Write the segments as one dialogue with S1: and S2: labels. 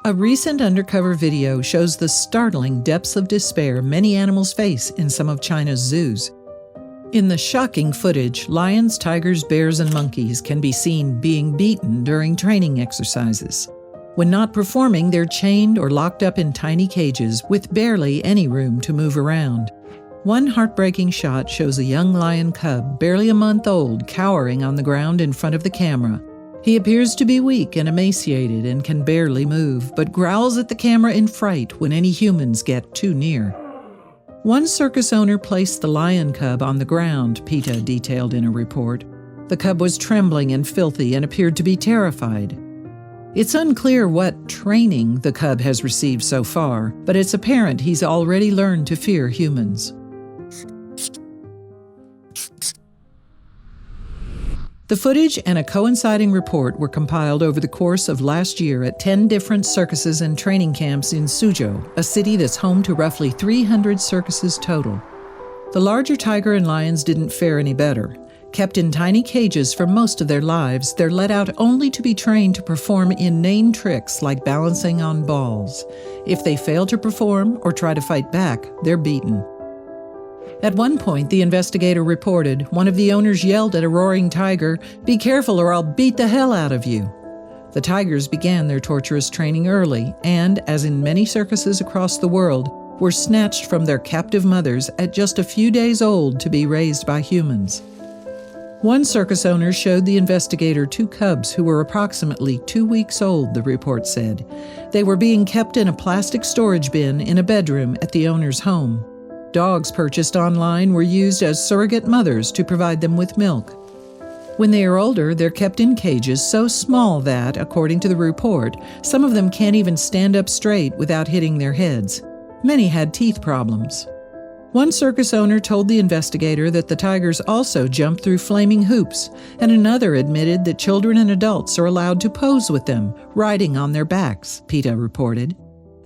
S1: A recent undercover video shows the startling depths of despair many animals face in some of China's zoos. In the shocking footage, lions, tigers, bears, and monkeys can be seen being beaten during training exercises. When not performing, they're chained or locked up in tiny cages with barely any room to move around. One heartbreaking shot shows a young lion cub, barely a month old, cowering on the ground in front of the camera. He appears to be weak and emaciated and can barely move, but growls at the camera in fright when any humans get too near. One circus owner placed the lion cub on the ground, PETA detailed in a report. The cub was trembling and filthy and appeared to be terrified. It's unclear what training the cub has received so far, but it's apparent he's already learned to fear humans. The footage and a coinciding report were compiled over the course of last year at 10 different circuses and training camps in Suzhou, a city that's home to roughly 300 circuses total. The larger tiger and lions didn't fare any better. Kept in tiny cages for most of their lives, they're let out only to be trained to perform inane tricks like balancing on balls. If they fail to perform or try to fight back, they're beaten. At one point, the investigator reported, one of the owners yelled at a roaring tiger, "Be careful or I'll beat the hell out of you." The tigers began their torturous training early and, as in many circuses across the world, were snatched from their captive mothers at just a few days old to be raised by humans. One circus owner showed the investigator 2 cubs who were approximately 2 weeks old, the report said. They were being kept in a plastic storage bin in a bedroom at the owner's home. Dogs purchased online were used as surrogate mothers to provide them with milk. When they are older, they're kept in cages so small that, according to the report, some of them can't even stand up straight without hitting their heads. Many had teeth problems. One circus owner told the investigator that the tigers also jump through flaming hoops, and another admitted that children and adults are allowed to pose with them, riding on their backs, PETA reported.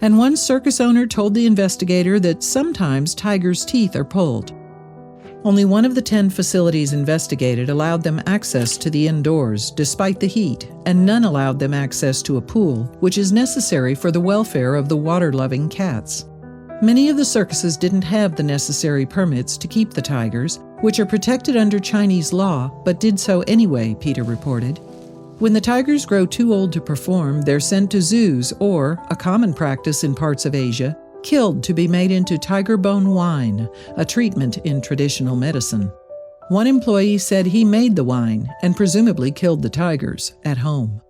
S1: And one circus owner told the investigator that sometimes tigers' teeth are pulled. Only one of the 10 facilities investigated allowed them access to the indoors, despite the heat, and none allowed them access to a pool, which is necessary for the welfare of the water-loving cats. Many of the circuses didn't have the necessary permits to keep the tigers, which are protected under Chinese law, but did so anyway, PETA reported. When the tigers grow too old to perform, they're sent to zoos or, a common practice in parts of Asia, killed to be made into tiger bone wine, a treatment in traditional medicine. One employee said he made the wine and presumably killed the tigers at home.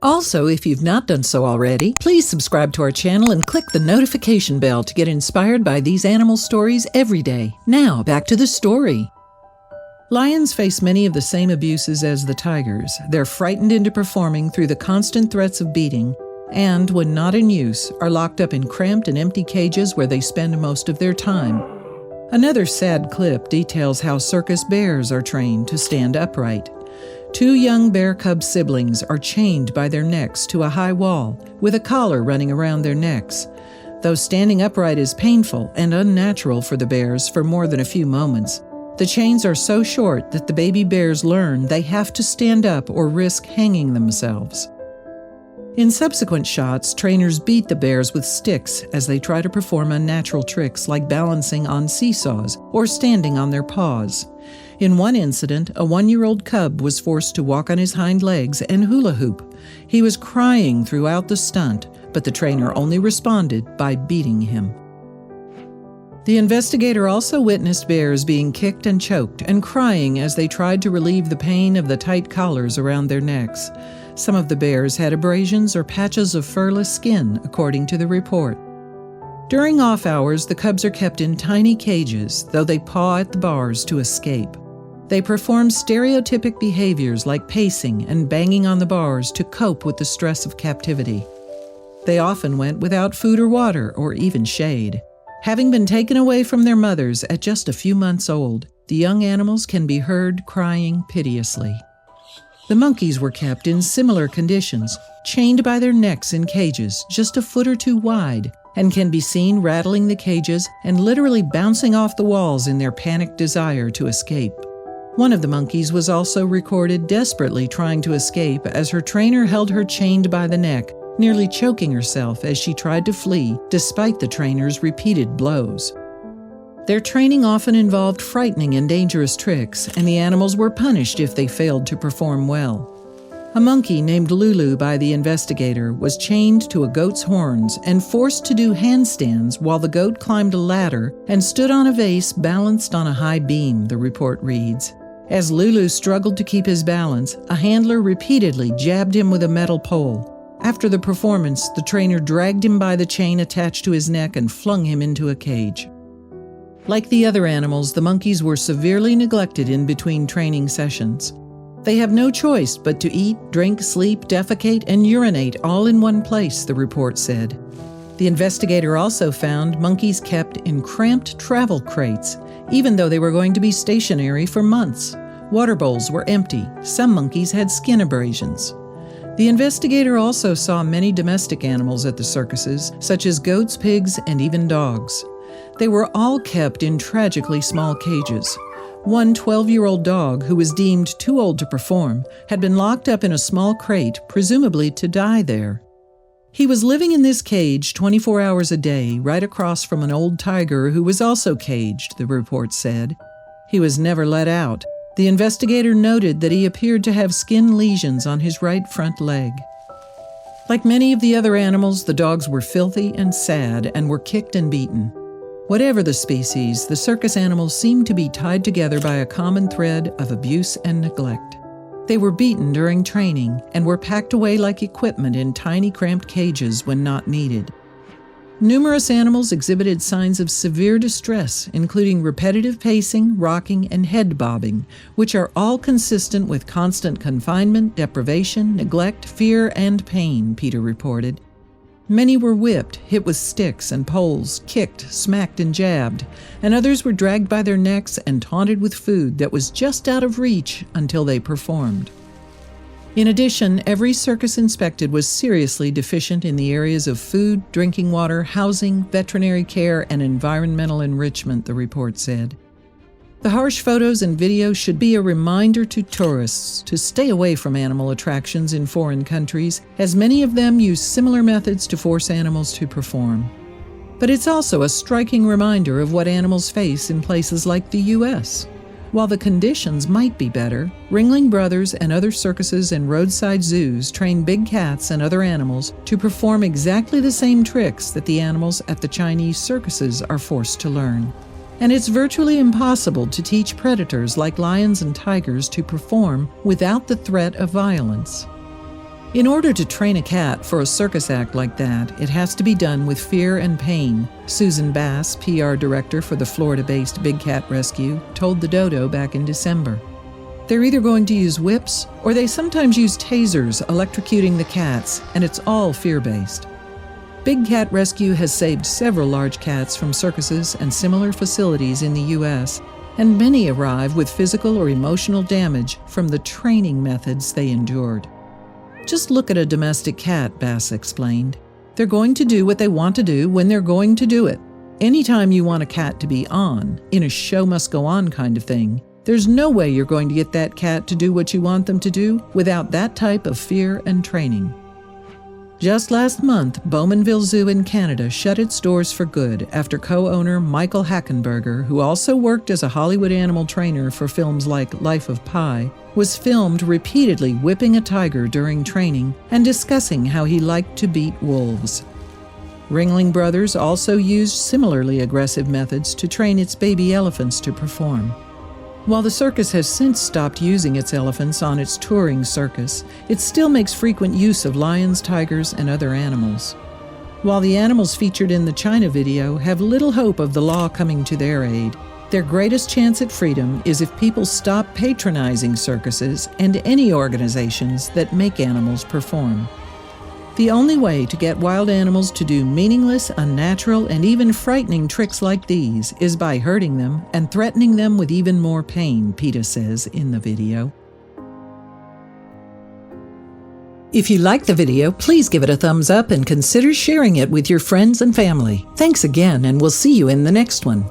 S1: Also, if you've not done so already, please subscribe to our channel and click the notification bell to get inspired by these animal stories every day. Now, back to the story. Lions face many of the same abuses as the tigers. They're frightened into performing through the constant threats of beating, and, when not in use, are locked up in cramped and empty cages where they spend most of their time. Another sad clip details how circus bears are trained to stand upright. 2 young bear cub siblings are chained by their necks to a high wall, with a collar running around their necks. Though standing upright is painful and unnatural for the bears for more than a few moments, the chains are so short that the baby bears learn they have to stand up or risk hanging themselves. In subsequent shots, trainers beat the bears with sticks as they try to perform unnatural tricks like balancing on seesaws or standing on their paws. In one incident, a 1-year-old cub was forced to walk on his hind legs and hula hoop. He was crying throughout the stunt, but the trainer only responded by beating him. The investigator also witnessed bears being kicked and choked and crying as they tried to relieve the pain of the tight collars around their necks. Some of the bears had abrasions or patches of furless skin, according to the report. During off hours, the cubs are kept in tiny cages, though they paw at the bars to escape. They perform stereotypic behaviors like pacing and banging on the bars to cope with the stress of captivity. They often went without food or water or even shade. Having been taken away from their mothers at just a few months old, the young animals can be heard crying piteously. The monkeys were kept in similar conditions, chained by their necks in cages just a foot or 2 wide, and can be seen rattling the cages and literally bouncing off the walls in their panicked desire to escape. One of the monkeys was also recorded desperately trying to escape as her trainer held her chained by the neck, nearly choking herself as she tried to flee despite the trainer's repeated blows. Their training often involved frightening and dangerous tricks, and the animals were punished if they failed to perform well. A monkey named Lulu by the investigator was chained to a goat's horns and forced to do handstands while the goat climbed a ladder and stood on a vase balanced on a high beam, the report reads. As Lulu struggled to keep his balance, a handler repeatedly jabbed him with a metal pole. After the performance, the trainer dragged him by the chain attached to his neck and flung him into a cage. Like the other animals, the monkeys were severely neglected in between training sessions. They have no choice but to eat, drink, sleep, defecate, and urinate all in one place, the report said. The investigator also found monkeys kept in cramped travel crates, even though they were going to be stationary for months. Water bowls were empty. Some monkeys had skin abrasions. The investigator also saw many domestic animals at the circuses, such as goats, pigs, and even dogs. They were all kept in tragically small cages. One 12-year-old dog, who was deemed too old to perform, had been locked up in a small crate, presumably to die there. He was living in this cage 24 hours a day, right across from an old tiger who was also caged, the report said. He was never let out. The investigator noted that he appeared to have skin lesions on his right front leg. Like many of the other animals, the dogs were filthy and sad and were kicked and beaten. Whatever the species, the circus animals seemed to be tied together by a common thread of abuse and neglect. They were beaten during training and were packed away like equipment in tiny cramped cages when not needed. Numerous animals exhibited signs of severe distress, including repetitive pacing, rocking, and head bobbing, which are all consistent with constant confinement, deprivation, neglect, fear, and pain, Peter reported. Many were whipped, hit with sticks and poles, kicked, smacked, and jabbed, and others were dragged by their necks and taunted with food that was just out of reach until they performed. In addition, every circus inspected was seriously deficient in the areas of food, drinking water, housing, veterinary care, and environmental enrichment, the report said. The harsh photos and videos should be a reminder to tourists to stay away from animal attractions in foreign countries, as many of them use similar methods to force animals to perform. But it's also a striking reminder of what animals face in places like the U.S. While the conditions might be better, Ringling Brothers and other circuses and roadside zoos train big cats and other animals to perform exactly the same tricks that the animals at the Chinese circuses are forced to learn. And it's virtually impossible to teach predators like lions and tigers to perform without the threat of violence. In order to train a cat for a circus act like that, it has to be done with fear and pain, Susan Bass, PR director for the Florida-based Big Cat Rescue, told the Dodo back in December. They're either going to use whips, or they sometimes use tasers electrocuting the cats, and it's all fear-based. Big Cat Rescue has saved several large cats from circuses and similar facilities in the U.S., and many arrive with physical or emotional damage from the training methods they endured. Just look at a domestic cat, Bass explained. They're going to do what they want to do when they're going to do it. Anytime you want a cat to be on, in a show must go on kind of thing, there's no way you're going to get that cat to do what you want them to do without that type of fear and training. Just last month, Bowmanville Zoo in Canada shut its doors for good after co-owner Michael Hackenberger, who also worked as a Hollywood animal trainer for films like Life of Pi, was filmed repeatedly whipping a tiger during training and discussing how he liked to beat wolves. Ringling Brothers also used similarly aggressive methods to train its baby elephants to perform. While the circus has since stopped using its elephants on its touring circus, it still makes frequent use of lions, tigers, and other animals. While the animals featured in the China video have little hope of the law coming to their aid, their greatest chance at freedom is if people stop patronizing circuses and any organizations that make animals perform. The only way to get wild animals to do meaningless, unnatural, and even frightening tricks like these is by hurting them and threatening them with even more pain, PETA says in the video. If you like the video, please give it a thumbs up and consider sharing it with your friends and family. Thanks again, and we'll see you in the next one.